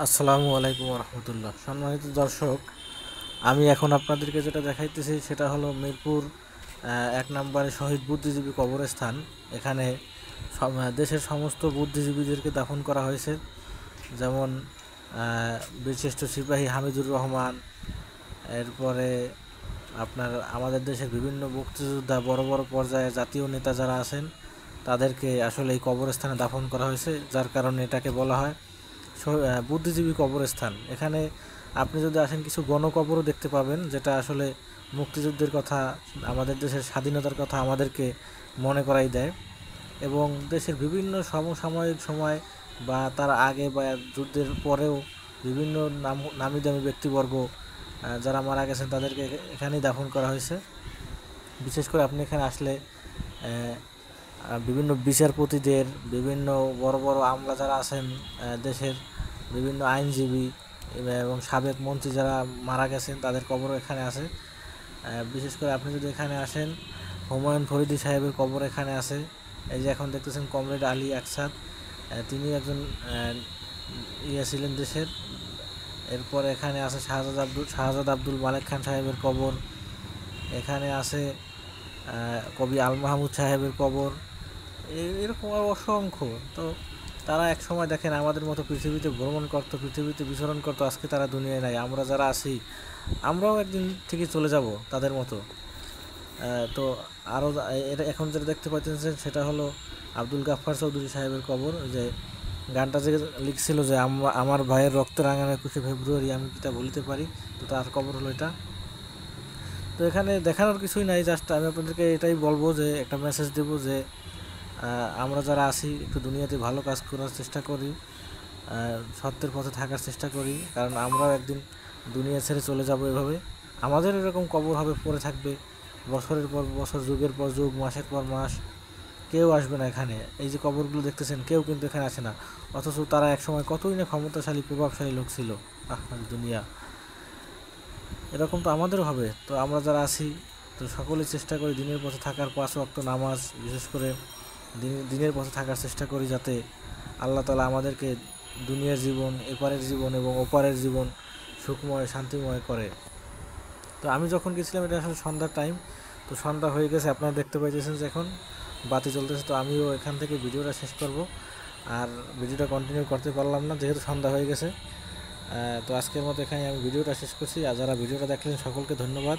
আসসালামু আলাইকুম রহমতুল্লাহ। সম্মানিত দর্শক, আমি এখন আপনাদেরকে যেটা দেখাইতেছি সেটা হলো মিরপুর 1 নম্বরে শহীদ বুদ্ধিজীবী কবরস্থান। এখানে দেশের সমস্ত বুদ্ধিজীবীদেরকে দাফন করা হয়েছে, যেমন বীরশ্রেষ্ঠ সিপাহী হামিদুর রহমান, এরপরে আপনার আমাদের দেশের বিভিন্ন মুক্তিযোদ্ধা, বড় বড় পর্যায়ে জাতীয় নেতা যারা আছেন তাদেরকে আসলে এই কবরস্থানে দাফন করা হয়েছে, যার কারণে এটাকে বলা হয় বুদ্ধিজীবী কবরস্থান। এখানে আপনি যদি আসেন কিছু গণকবরও দেখতে পাবেন, যেটা আসলে মুক্তিযুদ্ধের কথা, আমাদের দেশের স্বাধীনতার কথা আমাদেরকে মনে করাই দেয়। এবং দেশের বিভিন্ন সমসাময়িক সময় বা তার আগে বা যুদ্ধের পরেও বিভিন্ন নামি দামি ব্যক্তিবর্গ যারা মারা গেছেন তাদেরকে এখানেই দাফন করা হয়েছে। বিশেষ করে আপনি এখানে আসলে বিভিন্ন বিচারপতিদের, বিভিন্ন বড় বড় আমলা যারা আছেন দেশের, বিভিন্ন আইনজীবী এবং সাবেক মন্ত্রী যারা মারা গেছেন তাদের কবর এখানে আছে। বিশেষ করে আপনি যদি এখানে আসেন, হুমায়ুন ফরিদী সাহেবের কবর এখানে আছে। এই যে এখন দেখতেছেন কমরেড আলী আকসাদ, তিনি একজন ছিলেন দেশের। এরপর এখানে আছে শাহজাদ আব্দুল মালেক খান সাহেবের কবর। এখানে আছে কবি আল মাহমুদ সাহেবের কবর। এরকম আর অসংখ্য। তো তারা এক সময় দেখেন আমাদের মতো পৃথিবীতে ভ্রমণ করতো, পৃথিবীতে বিচরণ করতো, আজকে তারা দুনিয়ায় নাই। আমরা যারা আছি আমরাও একদিন ঠিকই চলে যাব তাদের মতো। তো আরও এটা এখন যেটা দেখতে পাচ্ছেন সেটা হলো আব্দুল গাফফার চৌধুরী সাহেবের কবর। যে গানটা যে লিখছিল যে আমার ভাইয়ের রক্ত রাঙানো 21শে ফেব্রুয়ারি, আমি কি তা বলিতে পারি, তো তার কবর হলো এটা। তো এখানে দেখানোর কিছুই নাই, জাস্ট আমি আপনাদেরকে এটাই বলবো, যে একটা মেসেজ দেবো যে আমরা যারা আছি একটু দুনিয়াতে ভালো কাজ করার চেষ্টা করি, সত্যের পথে থাকার চেষ্টা করি, কারণ আমরাও একদিন দুনিয়া ছেড়ে চলে যাব। এভাবে আমাদের এরকম কবর হবে, পড়ে থাকবে বছরের পর বছর, যুগের পর যুগ, মাসের পর মাস। কেউ আসবে না এখানে। এই যে কবরগুলো দেখতেছেন, কেউ কিন্তু এখানে আসে না, অথচ তারা একসময় কতই না ক্ষমতাশালী প্রভাবশালী লোক ছিল। দুনিয়া এরকম তো আমাদেরও হবে। তো আমরা যারা আছি, তো সকলে চেষ্টা করি দিনের পথে থাকার, 5 ওয়াক্ত নামাজ, বিশেষ করে দিনের পথে থাকার চেষ্টা করি, যাতে আল্লাহ তাআলা আমাদেরকে দুনিয়ার জীবন, এপারের জীবন এবং ওপারের জীবন সুখময় শান্তিময় করে। তো আমি যখন গেছিলাম এটা আসলে সন্ধ্যার টাইম। তো সন্ধ্যা হয়ে গেছে, আপনারা দেখতে পাইতেছেন যে এখন বাতি চলতেছে। তো আমিও এখান থেকে ভিডিওটা শেষ করব, আর ভিডিওটা কন্টিনিউ করতে পারলাম না যেহেতু সন্ধ্যা হয়ে গেছে। তো আজকের মতো এখানে আমি ভিডিওটা শেষ করছি। আর যারা ভিডিওটা দেখলেন সকলকে ধন্যবাদ।